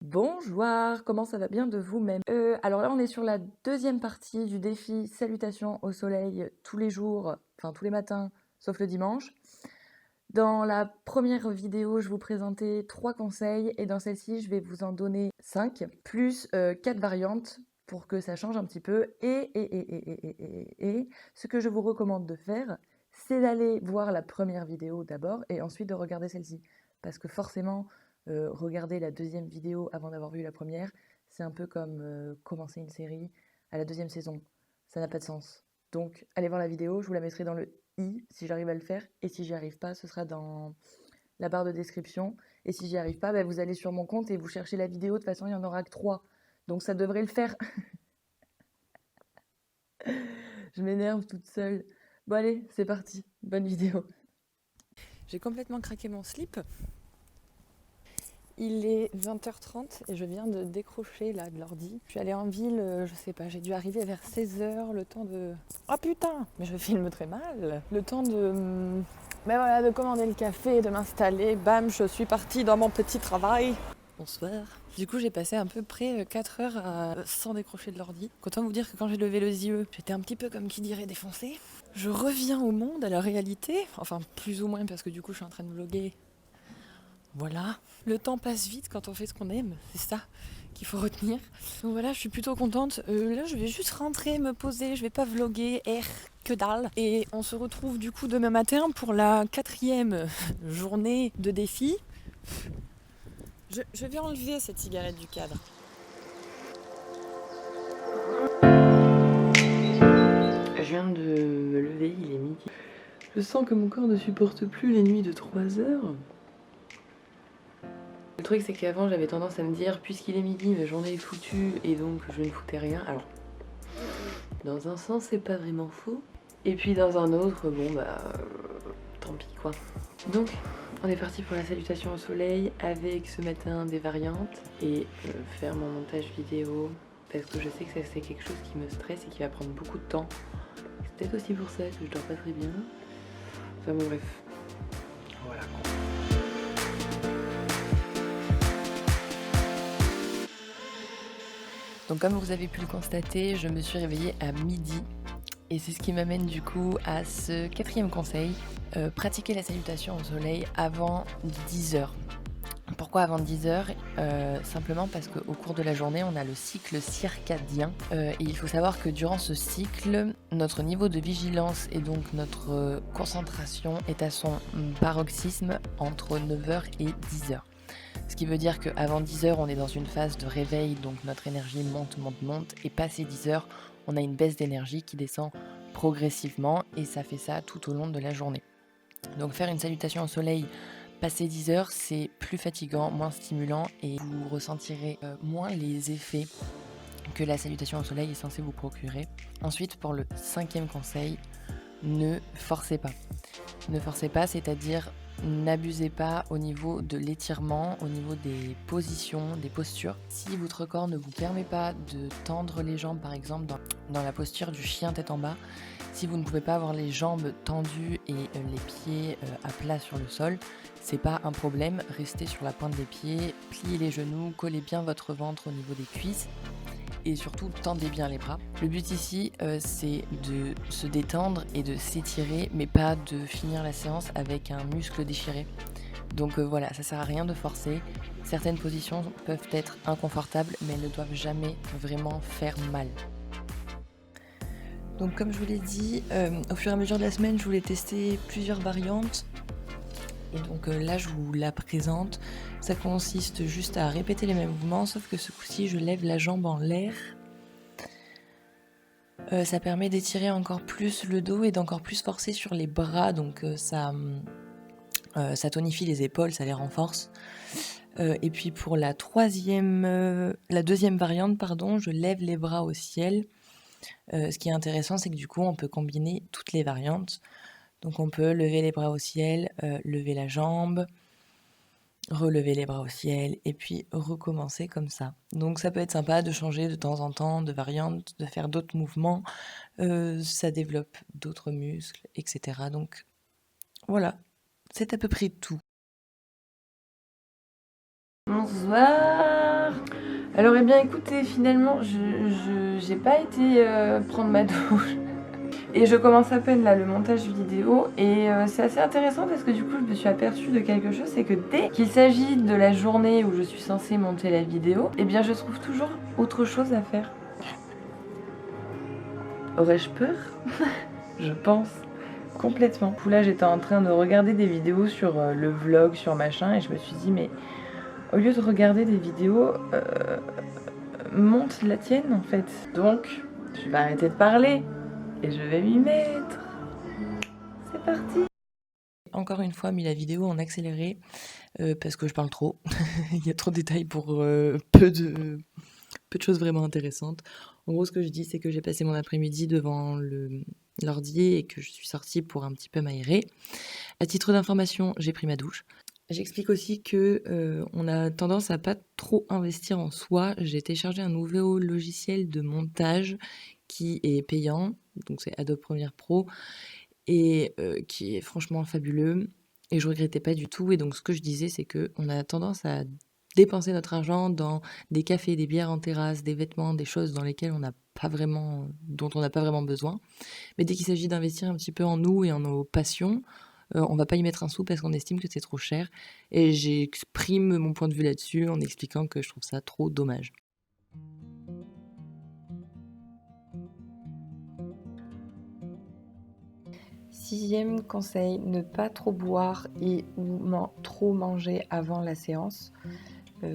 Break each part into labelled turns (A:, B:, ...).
A: Bonjour, comment ça va bien de vous-même? Alors là, on est sur la deuxième partie du défi Salutations au soleil tous les jours, enfin tous les matins, sauf le dimanche. Dans la première vidéo, je vous présentais 3 conseils et dans celle-ci, je vais vous en donner 5, plus 4 variantes pour que ça change un petit peu. Et ce que je vous recommande de faire, c'est d'aller voir la première vidéo d'abord et ensuite de regarder celle-ci. Parce que forcément, regarder la deuxième vidéo avant d'avoir vu la première, c'est un peu comme commencer une série à la deuxième saison. Ça n'a pas de sens. Donc, allez voir la vidéo, je vous la mettrai dans le i si j'arrive à le faire, et si j'y arrive pas, ce sera dans la barre de description. Et si j'y arrive pas, bah, vous allez sur mon compte et vous cherchez la vidéo. De toute façon, il y en aura que 3. Donc ça devrait le faire. Je m'énerve toute seule. Bon allez, c'est parti. Bonne vidéo. J'ai complètement craqué mon slip. Il est 20h30 et je viens de décrocher là de l'ordi. Je suis allée en ville, je sais pas, j'ai dû arriver vers 16h, le temps de... Oh putain, mais je filme très mal. Le temps de... Ben voilà, de commander le café, de m'installer. Bam, je suis partie dans mon petit travail. Bonsoir. Du coup, j'ai passé à peu près 4 heures sans décrocher de l'ordi. Autant vous dire que quand j'ai levé les yeux, j'étais un petit peu comme qui dirait défoncée. Je reviens au monde, à la réalité. Enfin, plus ou moins parce que du coup, je suis en train de vlogger. Voilà. Le temps passe vite quand on fait ce qu'on aime. C'est ça qu'il faut retenir. Donc voilà, je suis plutôt contente. Là, je vais juste rentrer, me poser. Je vais pas vlogger, que dalle. Et on se retrouve du coup demain matin pour la 4e journée de défi. Je vais enlever cette cigarette du cadre. Je viens de me lever, il est midi. Je sens que mon corps ne supporte plus les nuits de 3 heures. Le truc c'est qu'avant j'avais tendance à me dire puisqu'il est midi ma journée est foutue et donc je ne foutais rien. Alors dans un sens c'est pas vraiment faux. Et puis dans un autre, bon bah tant pis quoi. Donc on est parti pour la salutation au soleil avec ce matin des variantes et faire mon montage vidéo parce que je sais que ça c'est quelque chose qui me stresse et qui va prendre beaucoup de temps. C'est peut-être aussi pour ça que je dors pas très bien. Enfin bon bref. Voilà. Donc comme vous avez pu le constater, je me suis réveillée à midi. Et c'est ce qui m'amène du coup à ce 4e conseil, pratiquer la salutation au soleil avant 10h. Pourquoi avant 10h? Simplement parce qu'au cours de la journée, on a le cycle circadien. Et il faut savoir que durant ce cycle, notre niveau de vigilance et donc notre concentration est à son paroxysme entre 9h et 10h. Ce qui veut dire qu'avant 10h, on est dans une phase de réveil, donc notre énergie monte, et passé 10h, on a une baisse d'énergie qui descend progressivement, et ça fait ça tout au long de la journée. Donc faire une salutation au soleil passé 10h, c'est plus fatigant, moins stimulant, et vous ressentirez moins les effets que la salutation au soleil est censée vous procurer. Ensuite, pour le 5e conseil, ne forcez pas. Ne forcez pas, c'est-à-dire n'abusez pas au niveau de l'étirement, au niveau des positions, des postures. Si votre corps ne vous permet pas de tendre les jambes, par exemple dans la posture du chien tête en bas, si vous ne pouvez pas avoir les jambes tendues et les pieds à plat sur le sol, c'est pas un problème, restez sur la pointe des pieds, pliez les genoux, collez bien votre ventre au niveau des cuisses. Et surtout, tendez bien les bras. Le but ici, c'est de se détendre et de s'étirer, mais pas de finir la séance avec un muscle déchiré. Donc voilà, ça sert à rien de forcer. Certaines positions peuvent être inconfortables, mais elles ne doivent jamais vraiment faire mal. Donc comme je vous l'ai dit, au fur et à mesure de la semaine, je voulais tester plusieurs variantes. Et donc là, je vous la présente. Ça consiste juste à répéter les mêmes mouvements, sauf que ce coup-ci, je lève la jambe en l'air. Ça permet d'étirer encore plus le dos et d'encore plus forcer sur les bras, donc ça tonifie les épaules, ça les renforce. Et puis pour la deuxième variante, je lève les bras au ciel. Ce qui est intéressant, c'est que du coup, on peut combiner toutes les variantes. Donc on peut lever les bras au ciel, lever la jambe, relever les bras au ciel, et puis recommencer comme ça. Donc ça peut être sympa de changer de temps en temps de variante, de faire d'autres mouvements. Ça développe d'autres muscles, etc. Donc voilà, c'est à peu près tout. Bonsoir. Alors eh bien écoutez, finalement j'ai pas été prendre ma douche et je commence à peine là le montage vidéo et c'est assez intéressant parce que du coup je me suis aperçue de quelque chose, c'est que dès qu'il s'agit de la journée où je suis censée monter la vidéo, eh bien je trouve toujours autre chose à faire. Aurais-je peur? Je pense. Complètement. Là j'étais en train de regarder des vidéos sur le vlog, sur machin, et je me suis dit mais au lieu de regarder des vidéos, monte la tienne en fait. Donc je vais arrêter de parler et je vais m'y mettre. C'est parti. Encore une fois mis la vidéo en accéléré parce que je parle trop. Il y a trop de détails pour peu de choses vraiment intéressantes. En gros ce que je dis c'est que j'ai passé mon après-midi devant l'ordi et que je suis sortie pour un petit peu m'aérer. À titre d'information, j'ai pris ma douche. J'explique aussi que on a tendance à pas trop investir en soi. J'ai téléchargé un nouveau logiciel de montage qui est payant, donc c'est Adobe Premiere Pro, et qui est franchement fabuleux. Et je regrettais pas du tout. Et donc ce que je disais, c'est que on a tendance à dépenser notre argent dans des cafés, des bières en terrasse, des vêtements, des choses dans lesquelles dont on n'a pas vraiment besoin. Mais dès qu'il s'agit d'investir un petit peu en nous et en nos passions, on va pas y mettre un sou parce qu'on estime que c'est trop cher. Et j'exprime mon point de vue là-dessus en expliquant que je trouve ça trop dommage. Sixième conseil, ne pas trop boire et ou trop manger avant la séance.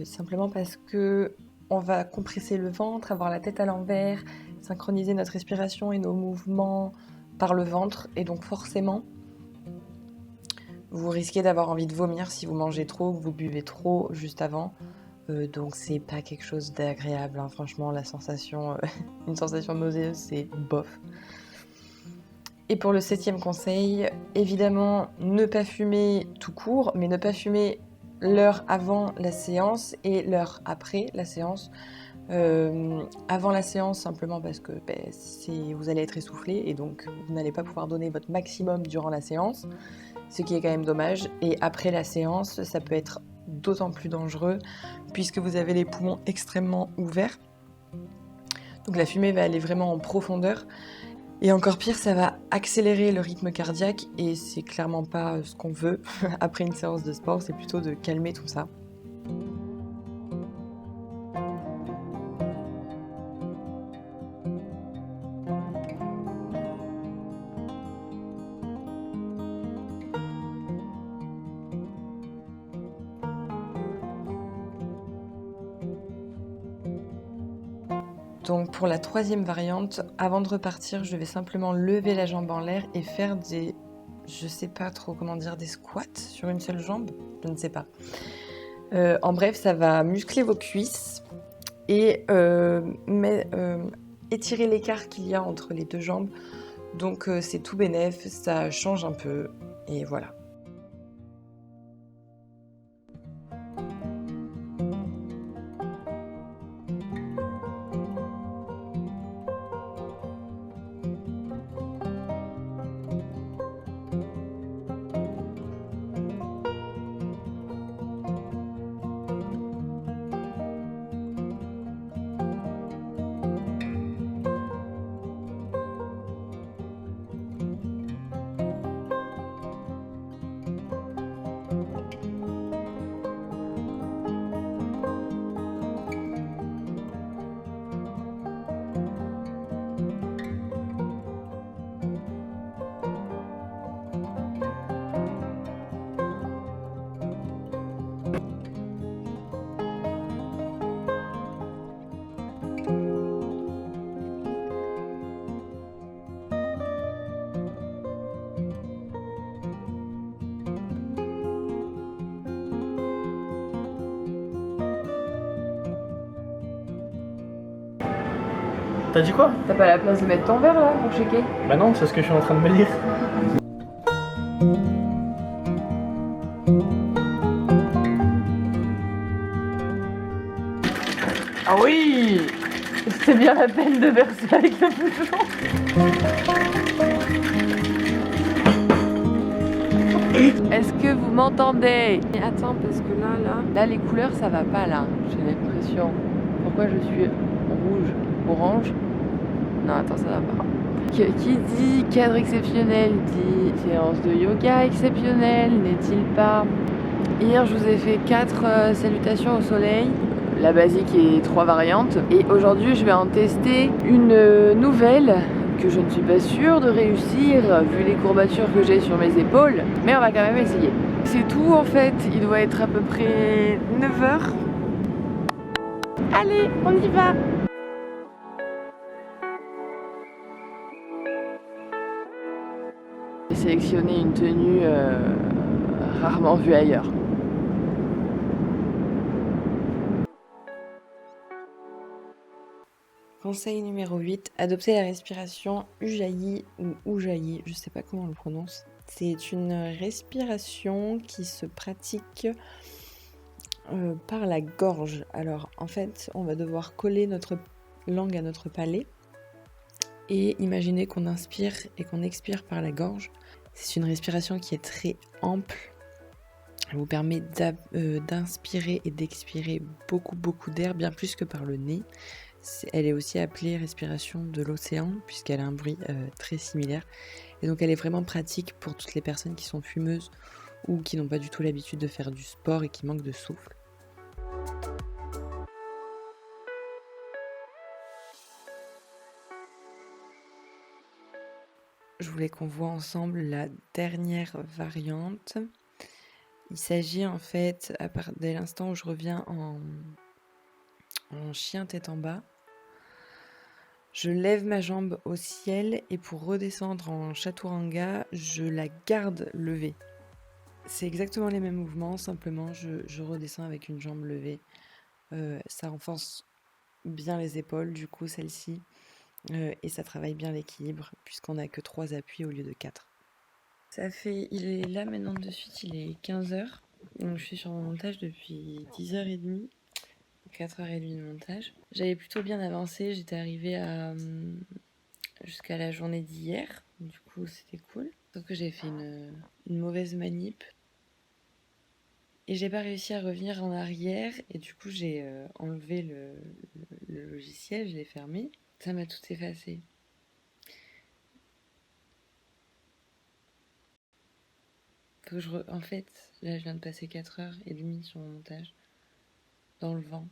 A: Simplement parce que on va compresser le ventre, avoir la tête à l'envers, synchroniser notre respiration et nos mouvements par le ventre. Et donc forcément, vous risquez d'avoir envie de vomir si vous mangez trop, que vous buvez trop juste avant. Donc c'est pas quelque chose d'agréable, hein. Franchement, la sensation, une sensation nauséeuse, c'est bof. Et pour le 7e conseil, évidemment, ne pas fumer tout court, mais ne pas fumer l'heure avant la séance et l'heure après la séance. Avant la séance, simplement parce que vous allez être essoufflé et donc vous n'allez pas pouvoir donner votre maximum durant la séance, ce qui est quand même dommage. Et après la séance, ça peut être d'autant plus dangereux puisque vous avez les poumons extrêmement ouverts. Donc la fumée va aller vraiment en profondeur. Et encore pire, ça va accélérer le rythme cardiaque et c'est clairement pas ce qu'on veut après une séance de sport, c'est plutôt de calmer tout ça. Donc pour la 3e variante, avant de repartir, je vais simplement lever la jambe en l'air et faire je sais pas trop comment dire, des squats sur une seule jambe, je ne sais pas. En bref, ça va muscler vos cuisses et étirer l'écart qu'il y a entre les deux jambes. Donc c'est tout bénef, ça change un peu et voilà.
B: T'as dit quoi?
A: T'as pas la place de mettre ton verre là pour checker?
B: Bah non, c'est ce que je suis en train de me lire.
A: Ah oui! C'était bien la peine de verser avec le bouchon. Est-ce que vous m'entendez? Mais attends, parce que là, les couleurs ça va pas là, j'ai l'impression. pourquoi je suis rouge, orange. Non, attends, ça va pas. Qui dit cadre exceptionnel dit séance de yoga exceptionnelle, n'est-il pas? Hier, je vous ai fait 4 salutations au soleil, la basique et 3 variantes. Et aujourd'hui, je vais en tester une nouvelle que je ne suis pas sûre de réussir vu les courbatures que j'ai sur mes épaules. Mais on va quand même essayer. C'est tout en fait, il doit être à peu près 9h. Allez, on y va! J'ai sélectionné une tenue rarement vue ailleurs. Conseil numéro 8, adopter la respiration Ujjayi ou Ujjayi, je sais pas comment on le prononce. C'est une respiration qui se pratique par la gorge. Alors en fait, on va devoir coller notre langue à notre palais et imaginer qu'on inspire et qu'on expire par la gorge. C'est une respiration qui est très ample. Elle vous permet d'inspirer et d'expirer beaucoup d'air, bien plus que par le nez. Elle est aussi appelée respiration de l'océan, puisqu'elle a un bruit très similaire. Et donc elle est vraiment pratique pour toutes les personnes qui sont fumeuses ou qui n'ont pas du tout l'habitude de faire du sport et qui manquent de souffle. Je voulais qu'on voit ensemble la dernière variante. Il s'agit en fait, dès l'instant où je reviens en chien tête en bas, je lève ma jambe au ciel et pour redescendre en chaturanga, je la garde levée. C'est exactement les mêmes mouvements, simplement je redescends avec une jambe levée. Ça renforce bien les épaules, du coup celle-ci, et ça travaille bien l'équilibre puisqu'on n'a que 3 appuis au lieu de 4. Il est là maintenant de suite, il est 15h, donc je suis sur mon montage depuis 10h30. 4h30 de montage. J'avais plutôt bien avancé, j'étais arrivée jusqu'à la journée d'hier, du coup c'était cool. Sauf que j'ai fait une mauvaise manip et j'ai pas réussi à revenir en arrière et du coup j'ai enlevé le logiciel, je l'ai fermé, ça m'a tout effacé. En fait, là je viens de passer 4h30 sur mon montage, dans le vent.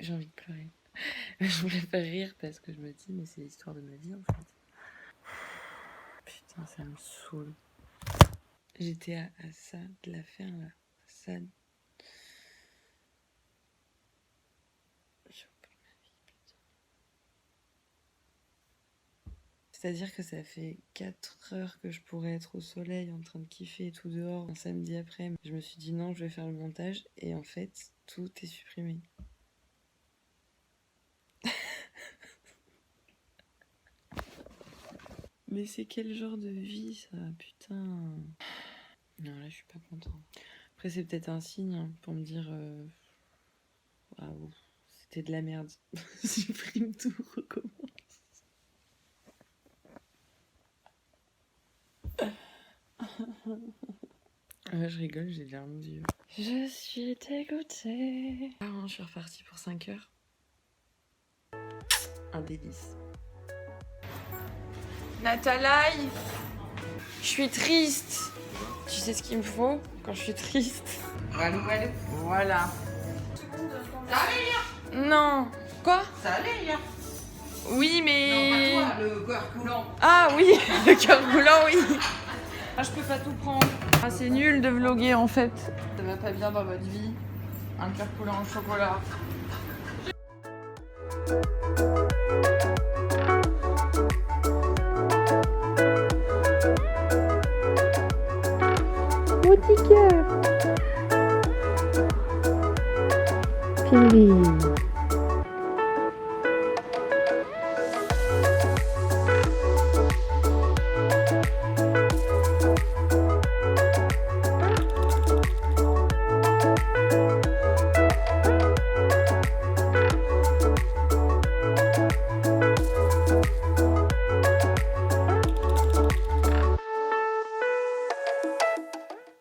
A: J'ai envie de pleurer. Je voulais faire rire parce que je me dis, mais c'est l'histoire de ma vie en fait. Putain, ça me saoule. J'étais à ça de la faire là. Ça. C'est-à-dire que ça fait 4 heures que je pourrais être au soleil en train de kiffer tout dehors un samedi après. Je me suis dit non, je vais faire le montage et en fait, tout est supprimé. Mais c'est quel genre de vie ça, putain. Non, là je suis pas content. Après c'est peut-être un signe pour me dire waouh, c'était de la merde. Supprime tout, recommence. Je rigole, j'ai des larmes aux yeux. Je suis dégoûtée. Je suis repartie pour 5 heures. Un délice. Nathalie, je suis triste. Tu sais ce qu'il me faut quand je suis triste? Voilà.
C: Ça allait hier?
A: Non. Quoi?
C: Ça allait hier?
A: Oui, mais...
C: Non, pas toi, le cœur coulant.
A: Ah oui, le cœur coulant, oui. Ah, je peux pas tout prendre. Ah, c'est nul de vlogger en fait. Ça va pas bien dans votre vie. Un cœur coulant au chocolat. Mon petit cœur. Pili.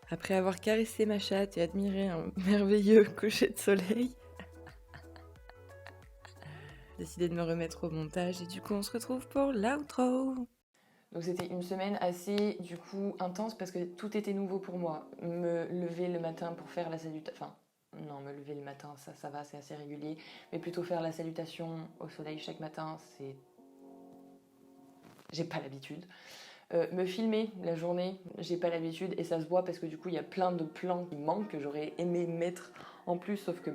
A: Après avoir caresser ma chatte et admirer un merveilleux coucher de soleil. J'ai décidé de me remettre au montage et du coup on se retrouve pour l'outro. Donc c'était une semaine assez du coup intense parce que tout était nouveau pour moi. Me lever le matin pour faire la salutation, enfin non, me lever le matin ça va, c'est assez régulier, mais plutôt faire la salutation au soleil chaque matin, j'ai pas l'habitude. Me filmer la journée, j'ai pas l'habitude et ça se voit parce que du coup il y a plein de plans qui manquent que j'aurais aimé mettre en plus, sauf que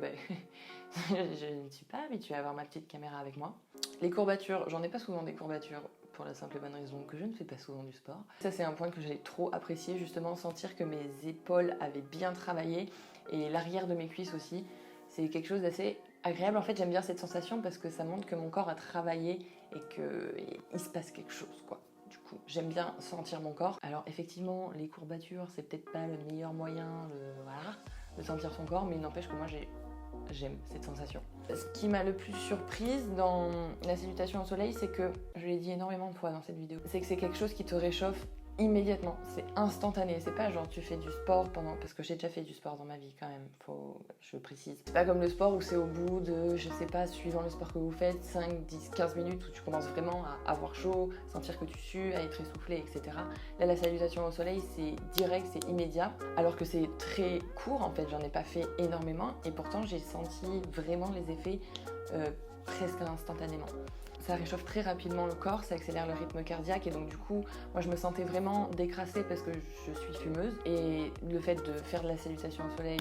A: je ne suis pas habituée à avoir ma petite caméra avec moi. Les courbatures, j'en ai pas souvent des courbatures pour la simple et bonne raison que je ne fais pas souvent du sport. Ça c'est un point que j'ai trop apprécié, justement sentir que mes épaules avaient bien travaillé et l'arrière de mes cuisses aussi. C'est quelque chose d'assez agréable. En fait j'aime bien cette sensation parce que ça montre que mon corps a travaillé et qu'il se passe quelque chose quoi. J'aime bien sentir mon corps. Alors effectivement, les courbatures, c'est peut-être pas le meilleur moyen de sentir son corps, mais il n'empêche que moi j'aime cette sensation. Ce qui m'a le plus surprise dans la salutation au soleil, c'est que, je l'ai dit énormément de fois dans cette vidéo, c'est que c'est quelque chose qui te réchauffe immédiatement, c'est instantané, c'est pas genre tu fais du sport pendant, parce que j'ai déjà fait du sport dans ma vie quand même, je précise. C'est pas comme le sport où c'est au bout de, je sais pas, suivant le sport que vous faites, 5, 10, 15 minutes où tu commences vraiment à avoir chaud, sentir que tu sues, à être essoufflé, etc. Là la salutation au soleil c'est direct, c'est immédiat, alors que c'est très court en fait, j'en ai pas fait énormément et pourtant j'ai senti vraiment les effets presque instantanément. Ça réchauffe très rapidement le corps, ça accélère le rythme cardiaque et donc du coup, moi je me sentais vraiment décrassée parce que je suis fumeuse et le fait de faire de la salutation au soleil,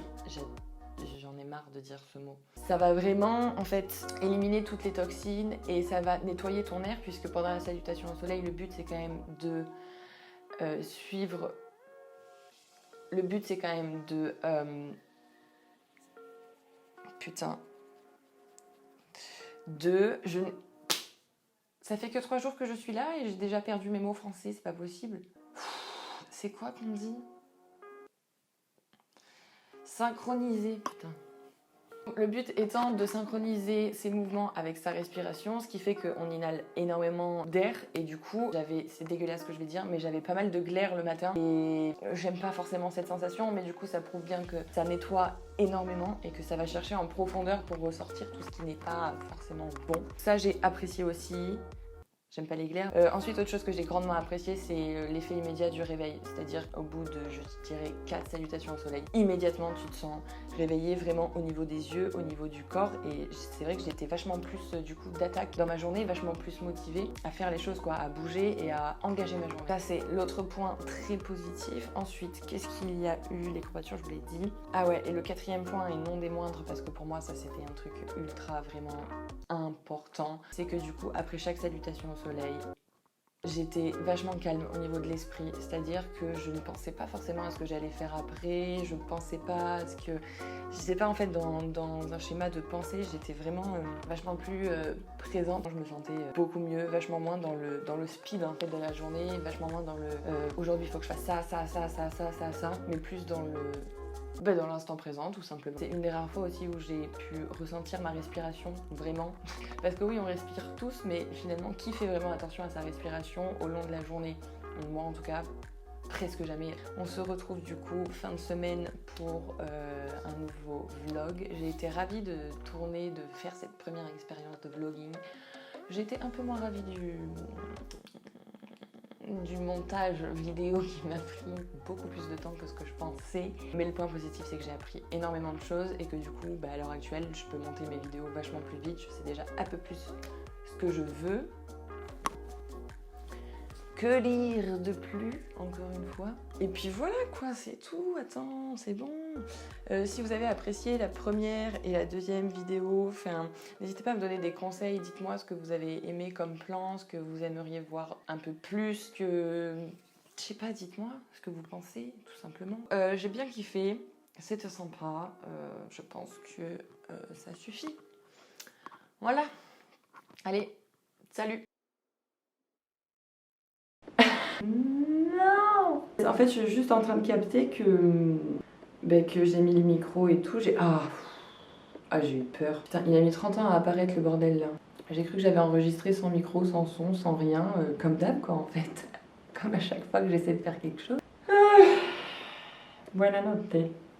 A: j'en ai marre de dire ce mot. Ça va vraiment en fait éliminer toutes les toxines et ça va nettoyer ton air puisque pendant la salutation au soleil, le but c'est quand même de suivre... Le but c'est quand même de... Ça fait que 3 jours que je suis là et j'ai déjà perdu mes mots français, c'est pas possible. C'est quoi qu'on dit? Synchroniser, putain. Le but étant de synchroniser ses mouvements avec sa respiration, ce qui fait qu'on inhale énormément d'air et du coup, c'est dégueulasse ce que je vais dire, mais j'avais pas mal de glaire le matin et j'aime pas forcément cette sensation, mais du coup ça prouve bien que ça nettoie énormément et que ça va chercher en profondeur pour ressortir tout ce qui n'est pas forcément bon. Ça j'ai apprécié aussi. J'aime pas les glaires. Ensuite, autre chose que j'ai grandement apprécié, c'est l'effet immédiat du réveil. C'est-à-dire au bout de, je dirais, 4 salutations au soleil, immédiatement tu te sens réveillé vraiment au niveau des yeux, au niveau du corps. Et c'est vrai que j'étais vachement plus du coup d'attaque dans ma journée, vachement plus motivée à faire les choses quoi, à bouger et à engager ma journée. Ça c'est l'autre point très positif. Ensuite, qu'est-ce qu'il y a eu? Les courbatures, je vous l'ai dit. Ah ouais, et le 4e point, et non des moindres, parce que pour moi ça c'était un truc ultra vraiment important, c'est que du coup après chaque salutation au soleil, j'étais vachement calme au niveau de l'esprit, c'est-à-dire que je ne pensais pas forcément à ce que j'allais faire après, je ne pensais pas à ce que... J'étais pas en fait dans un schéma de pensée, j'étais vraiment vachement plus présente. Je me sentais beaucoup mieux, vachement moins dans le speed en fait de la journée, vachement moins dans le aujourd'hui il faut que je fasse ça, mais plus dans l'instant présent tout simplement. C'est une des rares fois aussi où j'ai pu ressentir ma respiration vraiment. Parce que oui on respire tous mais finalement qui fait vraiment attention à sa respiration au long de la journée? Moi en tout cas presque jamais. On se retrouve du coup fin de semaine pour un nouveau vlog. J'ai été ravie de faire cette première expérience de vlogging. J'ai été un peu moins ravie du montage vidéo qui m'a pris beaucoup plus de temps que ce que je pensais. Mais le point positif c'est que j'ai appris énormément de choses et que du coup à l'heure actuelle je peux monter mes vidéos vachement plus vite. Je sais déjà un peu plus ce que je veux. Que lire de plus, encore une fois. Et puis voilà quoi, c'est tout. Attends, c'est bon. Si vous avez apprécié la première et la deuxième vidéo, n'hésitez pas à me donner des conseils. Dites-moi ce que vous avez aimé comme plan, ce que vous aimeriez voir un peu plus que... Je sais pas, dites-moi ce que vous pensez, tout simplement. J'ai bien kiffé, c'était sympa. Je pense que ça suffit. Voilà. Allez, salut. Non. En fait, je suis juste en train de capter que j'ai mis le micro et tout. J'ai eu peur. Putain, il a mis 30 ans à apparaître le bordel là. J'ai cru que j'avais enregistré sans micro, sans son, sans rien, comme d'hab quoi en fait. Comme à chaque fois que j'essaie de faire quelque chose.
C: Buonanotte.